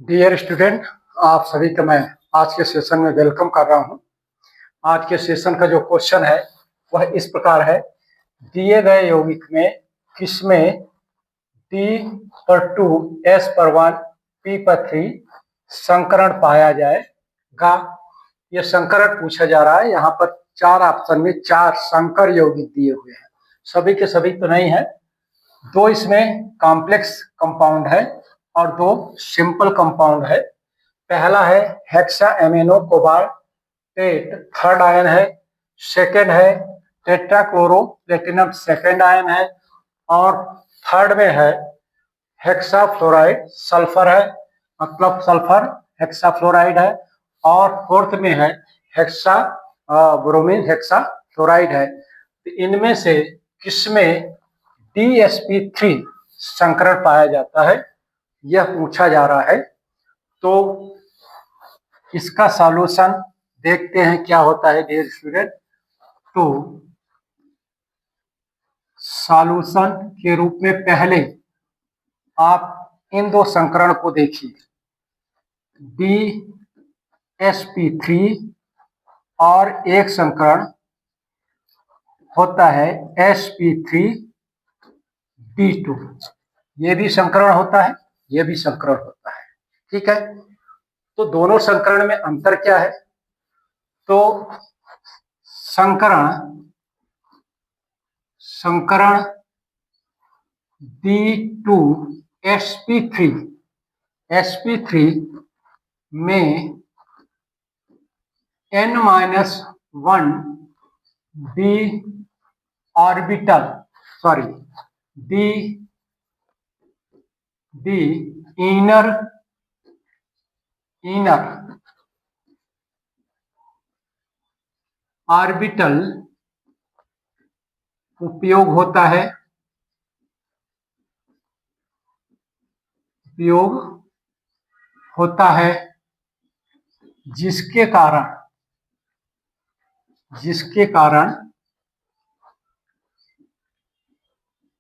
Dear student, आप सभी का मैं आज के सेशन में वेलकम कर रहा हूं। आज के सेशन का जो क्वेश्चन है वह इस प्रकार है। दिए गए यौगिक में किसमें D पर 2 S पर 1 P पर 3 संकरण पाया जाएगा। यह संकरण पूछा जा रहा है। यहाँ पर चार ऑप्शन में चार संकर यौगिक दिए हुए हैं। सभी के सभी तो नहीं है, दो इसमें कॉम्प्लेक्स कंपाउंड है और दो सिंपल कंपाउंड है। पहला है hexa amino cobaltate, third ion है। सेकेंड है टेट्राक्लोरो प्लेटिनम, सेकेंड आयन है। और थर्ड में है हेक्सा फ्लोराइड, सल्फर है, मतलब सल्फर हेक्सा फ्लोराइड है। और फोर्थ में है हेक्सा ब्रोमीन हेक्सा फ्लोराइड है। तो इनमें से किसमें DsP3 संकरण पाया जाता है, यह पूछा जा रहा है। तो इसका सॉल्यूशन देखते हैं क्या होता है डियर स्टूडेंट। तो सॉल्यूशन के रूप में पहले आप इन दो संकरण को देखिए, DsP3 और एक संकरण होता है sp3d2। ये भी संकरण होता है, ये भी संकरण होता है, ठीक है। तो दोनों संकरण में अंतर क्या है? तो संकरण D2sp3 में n-1 d orbital d inner orbital उपयोग होता है जिसके कारण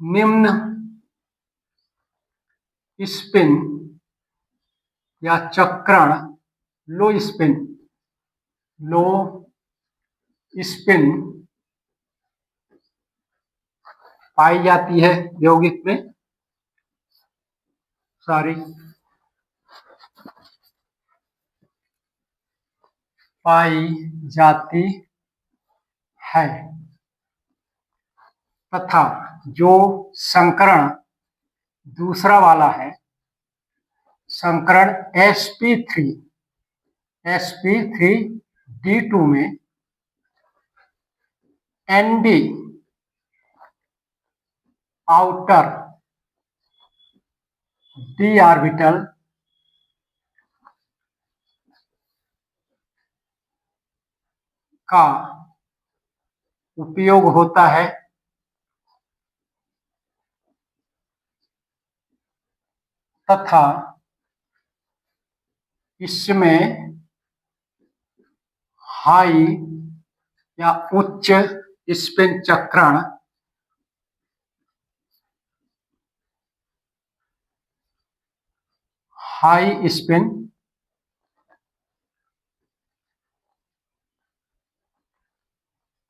निम्न स्पिन या चक्रण लो स्पिन पाई जाती है यौगिक में, पाई जाती है। तथा जो संकरण दूसरा वाला है, संकरण sp3d2 में nd आउटर d ऑर्बिटल का उपयोग होता है तथा इसमें हाई या उच्च स्पिन चक्रण हाई स्पिन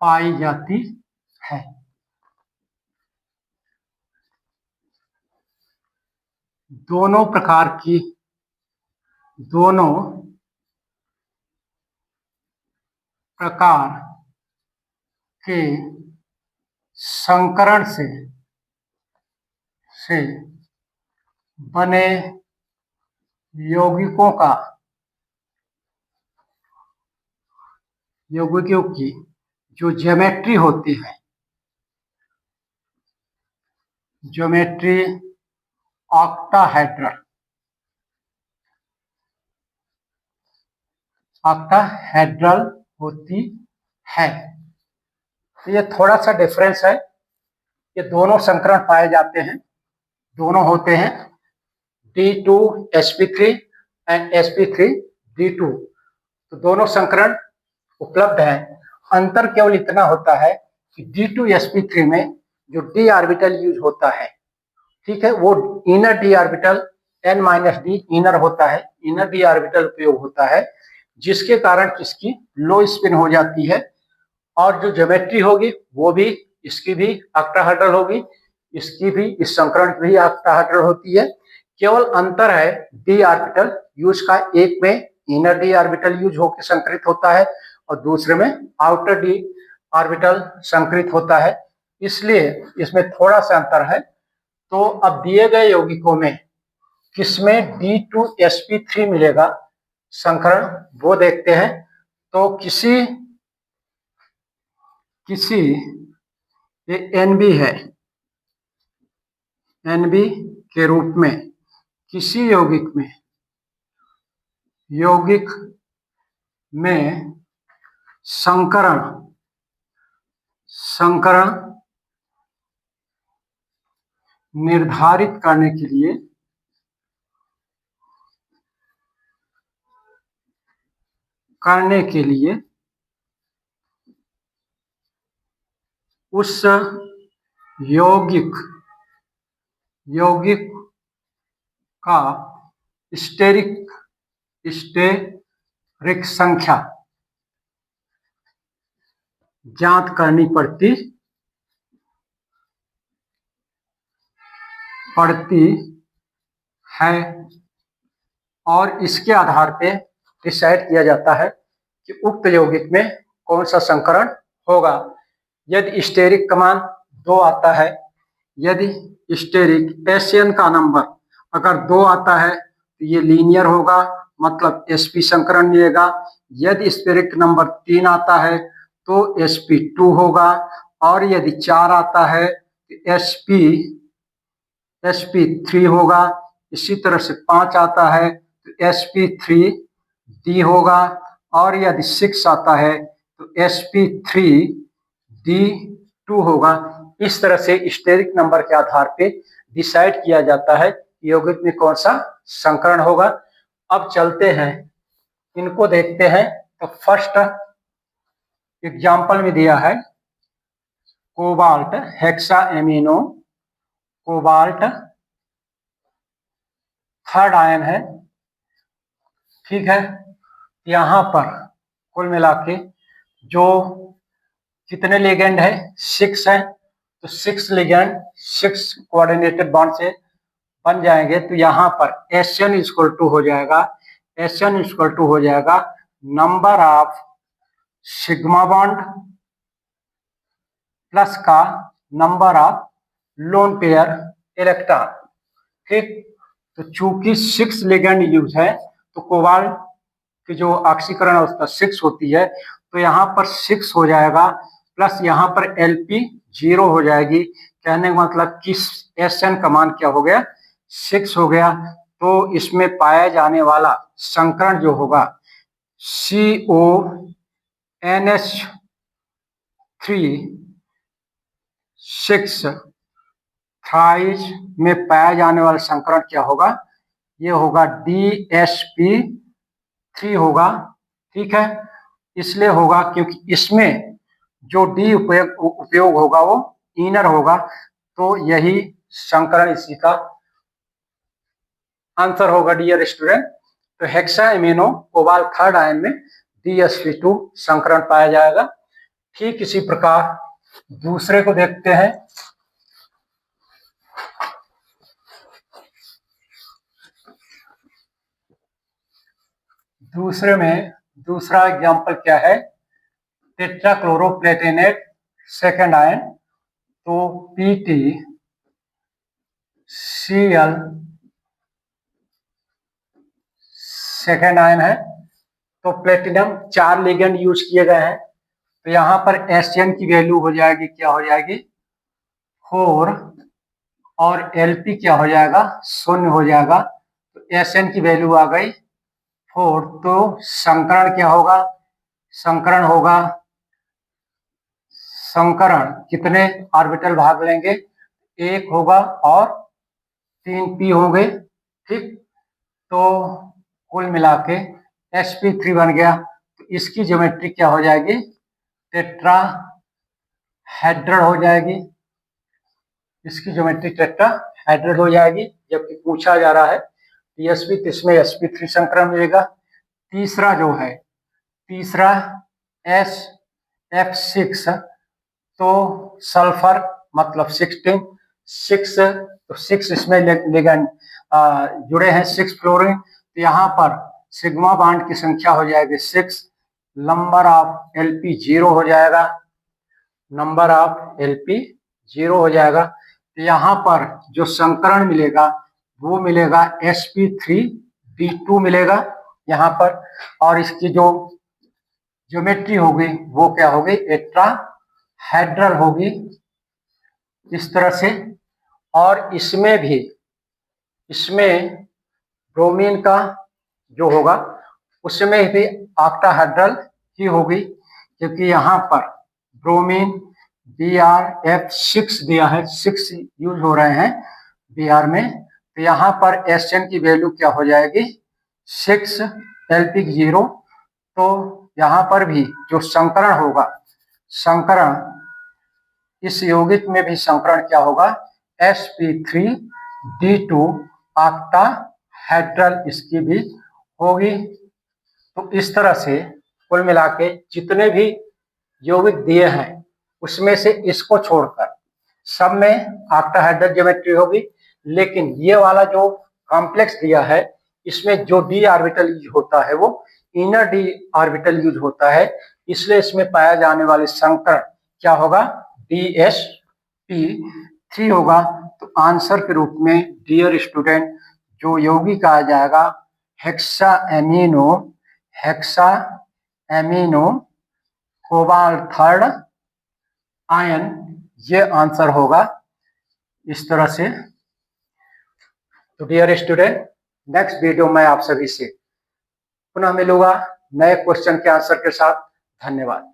पाई जाती है। दोनों प्रकार के संकरण से बने यौगिकों की जो ज्योमेट्री होती है, ज्योमेट्री ऑक्टाहेड्रल होती है। तो ये थोड़ा सा डिफरेंस है। ये दोनों संकरण पाए जाते हैं, दोनों होते हैं D2sp3 एंड sp3d2। तो दोनों संकरण उपलब्ध है। अंतर केवल इतना होता है कि D2sp3 में जो d ऑर्बिटल यूज होता है, ठीक है, वो inner d orbital N-D inner होता है, इनर डी ऑर्बिटल उपयोग होता है, जिसके कारण इसकी लो स्पिन हो जाती है और जो ज्योमेट्री होगी वो भी इसकी भी ऑक्टाहेड्रल होगी, इसकी भी, इस संकरण की भी ऑक्टाहेड्रल होती है। केवल अंतर है डी ऑर्बिटल यूज का, एक में इनर डी ऑर्बिटल यूज होकर संकरित होता है और दूसरे में आउटर डी ऑर्बिटल संकरित होता है, इसलिए इसमें थोड़ा सा अंतर है। तो अब दिए गए यौगिकों में किसमें D2sp3 मिलेगा संकरण, वो देखते हैं। तो किसी ये NB है, NB के रूप में किसी यौगिक में संकरण निर्धारित करने के लिए उस यौगिक का स्टेरिक संख्या ज्ञात करनी पड़ती है और इसके आधार पे डिसाइड किया जाता है कि उक्त यौगिक में कौन सा संकरण होगा। यदि स्टेरिक का मान 2 आता है, यदि स्टेरिक एसएन का नंबर अगर 2 आता है तो ये लीनियर होगा, मतलब sp संकरण मिलेगा। यदि स्टेरिक नंबर 3 आता है तो sp2 होगा और यदि 4 आता है तो sp3 होगा। इसी तरह से 5 आता है तो sp3d होगा और यदि 6 आता है तो sp3d2 होगा। इस तरह से स्टेरिक नंबर के आधार पे डिसाइड किया जाता है यौगिक में कौन सा संकरण होगा। अब चलते हैं, इनको देखते हैं। तो फर्स्ट एग्जाम्पल में दिया है cobalt hexa amino, cobalt third ion है, ठीक है। यहाँ पर कुल मिला के जो कितने लिगेंड है, 6 है, तो 6 लिगेंड 6 कोऑर्डिनेटेड बॉन्ड से बन जाएंगे। तो यहाँ पर Sn इक्वल टू हो जाएगा number of sigma bond plus का number of lone pair electron, ठीक। तो चूंकि 6 लिगेंड यूज है तो कोबाल्ट की जो ऑक्सीकरण अवस्था 6 होती है, तो यहाँ पर 6 हो जाएगा प्लस यहाँ पर Lp 0 हो जाएगी। कहने का मतलब कि Sn का मान क्या हो गया, 6 हो गया। तो इसमें पाया जाने वाला संकरण जो होगा CONH3 थाइज में पाया जाने वाला संकरण क्या होगा, ये होगा DsP3 होगा, ठीक है। इसलिए होगा क्योंकि इसमें जो डी उपयोग होगा वो इनर होगा, तो यही संकरण इसी का आंसर होगा डियर स्टूडेंट। तो hexa amino cobalt third ion में DsP2 संकरण पाया जाएगा। ठीक इसी प्रकार दूसरे को देखते हैं। दूसरे में दूसरा एग्जांपल क्या है, टेट्राक्लोरोप्लेटिनेट सेकेंड आयन, तो PtCl सेकेंड आयन है। तो प्लेटिनम 4 लिगेंड यूज किए गए हैं, तो यहाँ पर Sn की वैल्यू हो जाएगी, क्या हो जाएगी 4 और Lp क्या हो जाएगा 0 हो जाएगा। तो Sn की वैल्यू आ गई 4। तो संकरण क्या होगा, संकरण कितने ऑर्बिटल भाग लेंगे, 1 होगा और 3 p होंगे, ठीक। तो कुल मिला के sp3 बन गया। तो इसकी ज्योमेट्री क्या हो जाएगी, टेट्राहेड्रल हो जाएगी, इसकी ज्योमेट्री टेट्राहेड्रल हो जाएगी। जबकि पूछा जा रहा है DSP, तो इसमें sp3 संकरण मिलेगा। तीसरा जो है, तीसरा SF6, तो सल्फर मतलब 16, 6, तो 6 इसमें लिगेंड जुड़े हैं 6 फ्लोरीन, तो यहाँ पर सिग्मा बॉन्ड की संख्या हो जाएगी 6, नंबर ऑफ Lp 0 हो जाएगा, नंबर ऑफ Lp 0 हो जाएगा। तो यहाँ पर जो संकरण मिलेगा वो मिलेगा sp3b2 मिलेगा यहाँ पर, और इसकी जो ज्योमेट्री होगी वो क्या होगी, टेट्राहेड्रल होगी इस तरह से। और इसमें भी, इसमें ब्रोमीन का जो होगा उसमें भी ऑक्टाहेड्रल ही होगी, क्योंकि यहाँ पर ब्रोमीन Br(F6) दिया है, 6 यूज हो रहे हैं Br में, तो यहाँ पर Sn की वैल्यू क्या हो जाएगी, 6 Lp0। तो यहाँ पर भी जो संकरण होगा, संकरण इस यौगिक में भी संकरण क्या होगा, sp3d2 ऑक्टाहेड्रल इसकी भी होगी। तो इस तरह से कुल मिला के जितने भी यौगिक दिए हैं उसमें से इसको छोड़कर सब में ऑक्टाहेड्रल ज्योमेट्री होगी, लेकिन ये वाला जो कॉम्प्लेक्स दिया है इसमें जो d ऑर्बिटल यूज होता है वो इनर d ऑर्बिटल यूज होता है, इसलिए इसमें पाया जाने वाले संकरण क्या होगा, DSP3 होगा। तो आंसर के रूप में डियर स्टूडेंट जो यौगिक आ जाएगा hexa amino cobalt third ion, ये आंसर होगा इस तरह से। तो डियर स्टूडेंट नेक्स्ट वीडियो में आप सभी से पुनः मिलूंगा नए क्वेश्चन के आंसर के साथ। धन्यवाद।